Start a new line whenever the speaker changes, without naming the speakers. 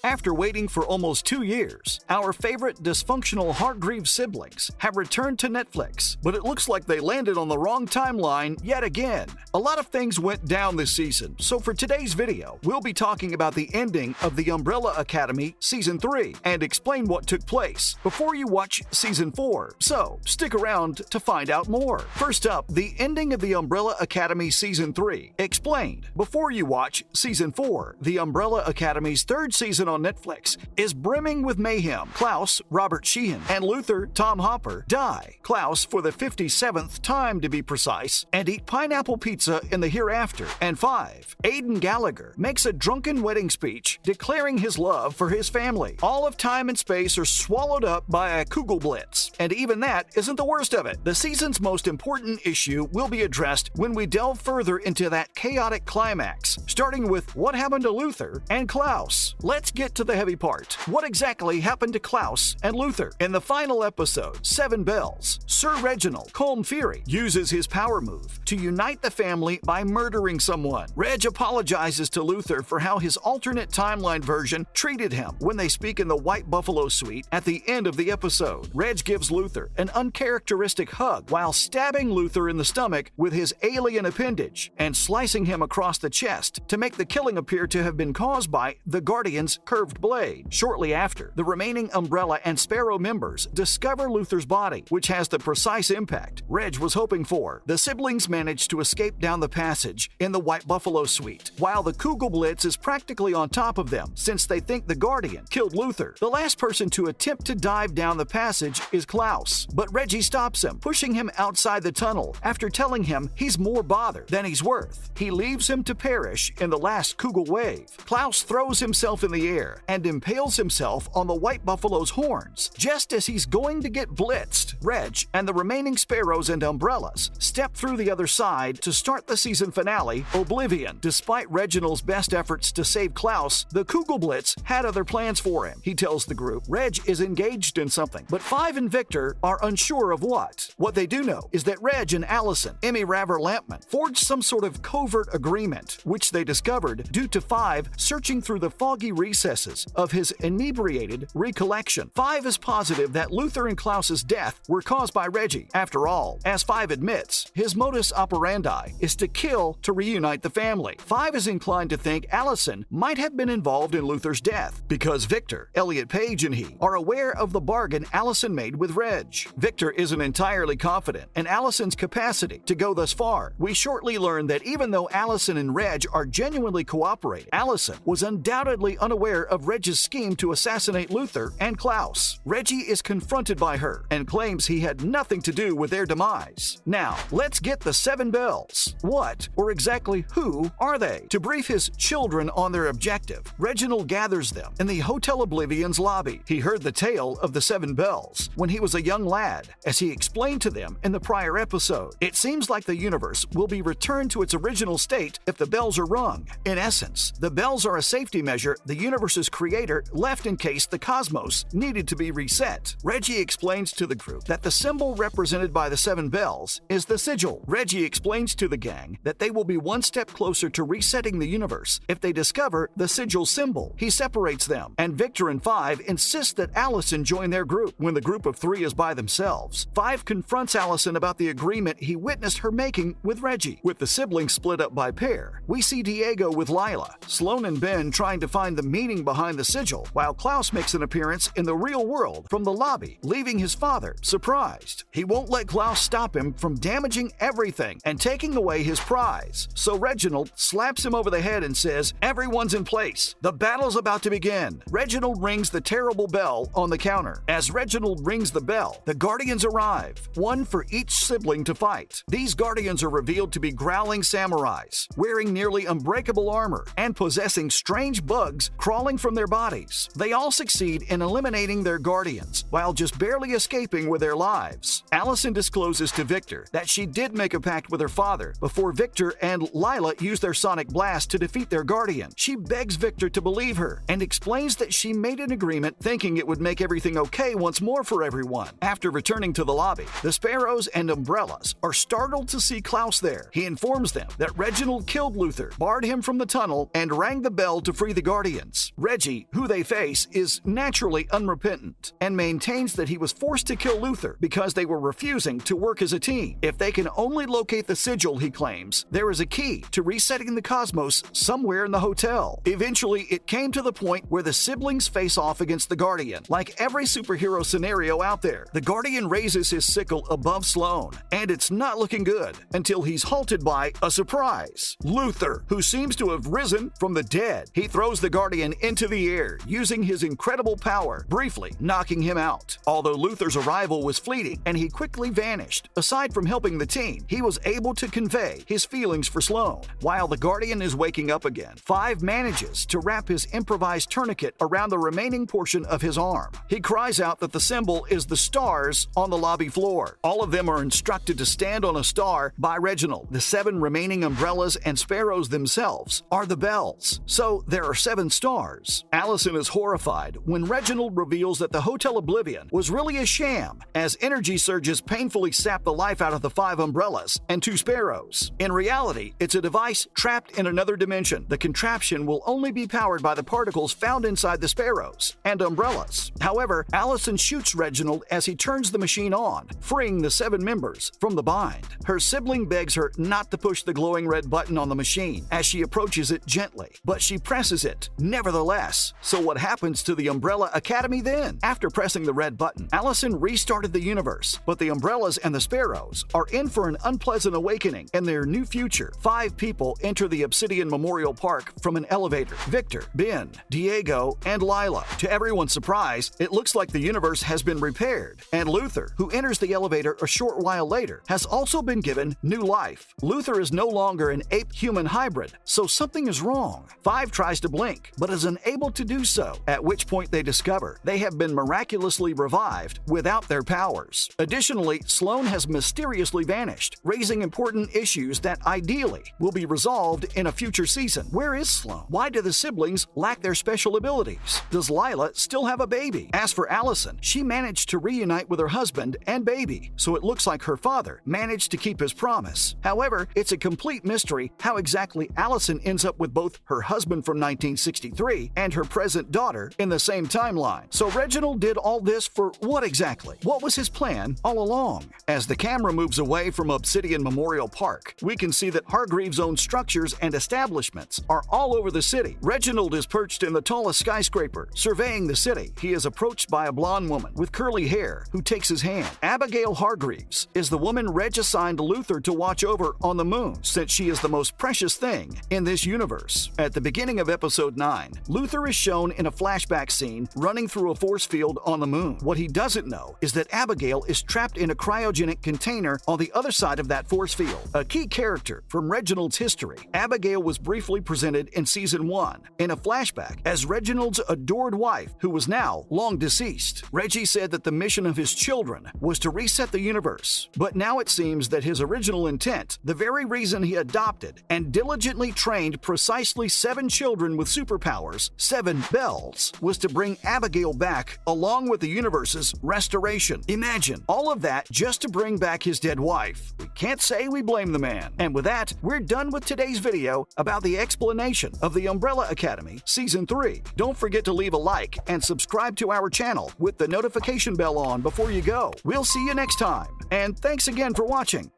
After waiting for almost 2 years, our favorite dysfunctional Hargreaves siblings have returned to Netflix, but it looks like they landed on the wrong timeline yet again. A lot of things went down this season, so for today's video, we'll be talking about the ending of The Umbrella Academy Season 3 and explain what took place before you watch Season 4, so stick around to find out more. First up, the ending of The Umbrella Academy Season 3, explained. Before you watch Season 4, The Umbrella Academy's third season on Netflix is brimming with mayhem. Klaus, Robert Sheehan, and Luther, Tom Hopper, die. Klaus, for the 57th time to be precise, and eat pineapple pizza in the hereafter. And 5. Aidan Gallagher makes a drunken wedding speech declaring his love for his family. All of time and space are swallowed up by a Kugelblitz, and even that isn't the worst of it. The season's most important issue will be addressed when we delve further into that chaotic climax, starting with what happened to Luther and Klaus. Let's get to the heavy part. What exactly happened to Klaus and Luther? In the final episode, Seven Bells, Sir Reginald Colm Feary uses his power move to unite the family by murdering someone. Reg apologizes to Luther for how his alternate timeline version treated him when they speak in the White Buffalo suite at the end of the episode. Reg gives Luther an uncharacteristic hug while stabbing Luther in the stomach with his alien appendage and slicing him across the chest to make the killing appear to have been caused by the Guardian's curved blade. Shortly after, the remaining Umbrella and Sparrow members discover Luther's body, which has the precise impact Reg was hoping for. The siblings manage to escape down the passage in the White Buffalo suite, while the Kugelblitz is practically on top of them since they think the Guardian killed Luther. The last person to attempt to dive down the passage is Klaus, but Reggie stops him, pushing him outside the tunnel after telling him he's more bother than he's worth. He leaves him to perish in the last Kugel wave. Klaus throws himself in the air and impales himself on the White Buffalo's horns. Just as he's going to get blitzed, Reg and the remaining Sparrows and Umbrellas step through the other side to start the season finale, Oblivion. Despite Reginald's best efforts to save Klaus, the Kugelblitz had other plans for him. He tells the group Reg is engaged in something, but Five and Victor are unsure of what. What they do know is that Reg and Allison, Emmy Raver Lampman, forged some sort of covert agreement, which they discovered due to Five searching through the foggy recesses of his inebriated recollection. Five is positive that Luther and Klaus's death were caused by Reggie. After all, as Five admits, his modus operandi is to kill to reunite the family. Five is inclined to think Allison might have been involved in Luther's death because Victor, Elliot Page, and he are aware of the bargain Allison made with Reg. Victor isn't entirely confident in Allison's capacity to go thus far. We shortly learn that even though Allison and Reg are genuinely cooperating, Allison was undoubtedly unaware of Reg's scheme to assassinate Luther and Klaus. Reggie is confronted by her and claims he had nothing to do with their demise. Now, let's get the Seven Bells. What, or exactly who, are they? To brief his children on their objective, Reginald gathers them in the Hotel Oblivion's lobby. He heard the tale of the Seven Bells when he was a young lad, as he explained to them in the prior episode. It seems like the universe will be returned to its original state if the bells are rung. In essence, the bells are a safety measure the universe's creator left in case the cosmos needed to be reset. Reggie explains to the group that the symbol represented by the Seven Bells is the sigil. Reggie explains to the gang that they will be one step closer to resetting the universe if they discover the sigil symbol. He separates them, and Victor and Five insist that Allison join their group. When the group of three is by themselves, Five confronts Allison about the agreement he witnessed her making with Reggie. With the siblings split up by pair, we see Diego with Lila, Sloan and Ben trying to find the meaning behind the sigil, while Klaus makes an appearance in the real world from the lobby, leaving his father surprised. He won't let Klaus stop him from damaging everything and taking away his prize. So Reginald slaps him over the head and says, "Everyone's in place. The battle's about to begin." Reginald rings the terrible bell on the counter. As Reginald rings the bell, the Guardians arrive, one for each sibling to fight. These Guardians are revealed to be growling samurais, wearing nearly unbreakable armor and possessing strange bugs crawling from their bodies. They all succeed in eliminating their Guardians, while just barely escaping with their lives. Allison discloses to Victor that she did make a pact with her father before Victor and Lila use their sonic blast to defeat their Guardian. She begs Victor to believe her and explains that she made an agreement thinking it would make everything okay once more for everyone. After returning to the lobby, the Sparrows and Umbrellas are startled to see Klaus there. He informs them that Reginald killed Luther, barred him from the tunnel, and rang the bell to free the Guardians. violence. Reggie, who they face, is naturally unrepentant and maintains that he was forced to kill Luther because they were refusing to work as a team. If they can only locate the sigil, he claims, there is a key to resetting the cosmos somewhere in the hotel. Eventually, it came to the point where the siblings face off against the Guardian. Like every superhero scenario out there, the Guardian raises his sickle above Sloan, and it's not looking good until he's halted by a surprise. Luther, who seems to have risen from the dead. He throws the Guardian into the air using his incredible power, briefly knocking him out. Although Luther's arrival was fleeting and he quickly vanished, aside from helping the team, he was able to convey his feelings for Sloan. While the Guardian is waking up again, Five manages to wrap his improvised tourniquet around the remaining portion of his arm. He cries out that the symbol is the stars on the lobby floor. All of them are instructed to stand on a star by Reginald. The 7 remaining umbrellas and sparrows themselves are the bells, so there are 7 stars. Allison is horrified when Reginald reveals that the Hotel Oblivion was really a sham, as energy surges painfully sap the life out of the 5 umbrellas and 2 sparrows. In reality, it's a device trapped in another dimension. The contraption will only be powered by the particles found inside the sparrows and umbrellas. However, Allison shoots Reginald as he turns the machine on, freeing the 7 members from the bind. Her sibling begs her not to push the glowing red button on the machine as she approaches it gently, but she presses it nevertheless. So what happens to the Umbrella Academy then? After pressing the red button, Allison restarted the universe, but the umbrellas and the sparrows are in for an unpleasant awakening in their new future. 5 people enter the Obsidian Memorial Park from an elevator: Victor, Ben, Diego, and Lila. To everyone's surprise, it looks like the universe has been repaired, and Luther, who enters the elevator a short while later, has also been given new life. Luther is no longer an ape-human hybrid, so something is wrong. 5 tries to blink, but is unable to do so, at which point they discover they have been miraculously revived without their powers. Additionally, Sloan has mysteriously vanished, raising important issues that ideally will be resolved in a future season. Where is Sloan? Why do the siblings lack their special abilities? Does Lila still have a baby? As for Allison, she managed to reunite with her husband and baby, so it looks like her father managed to keep his promise. However, it's a complete mystery how exactly Allison ends up with both her husband from 1963 and her present daughter in the same timeline. So Reginald did all this for what exactly? What was his plan all along? As the camera moves away from Obsidian Memorial Park, we can see that Hargreaves' own structures and establishments are all over the city. Reginald is perched in the tallest skyscraper, surveying the city. He is approached by a blonde woman with curly hair who takes his hand. Abigail Hargreaves is the woman Reg assigned Luther to watch over on the moon, since she is the most precious thing in this universe. At the beginning of episode 9, Luther is shown in a flashback scene running through a force field on the moon. What he doesn't know is that Abigail is trapped in a cryogenic container on the other side of that force field. A key character from Reginald's history, Abigail was briefly presented in season 1 in a flashback as Reginald's adored wife, who was now long deceased. Reggie said that the mission of his children was to reset the universe, but now it seems that his original intent, the very reason he adopted and diligently trained precisely 7 children with superpowers, 7 bells, was to bring Abigail back along with the universe's restoration. Imagine all of that just to bring back his dead wife. We can't say we blame the man. And with that, we're done with today's video about the explanation of the Umbrella Academy Season 3. Don't forget to leave a like and subscribe to our channel with the notification bell on before you go. We'll see you next time, and thanks again for watching.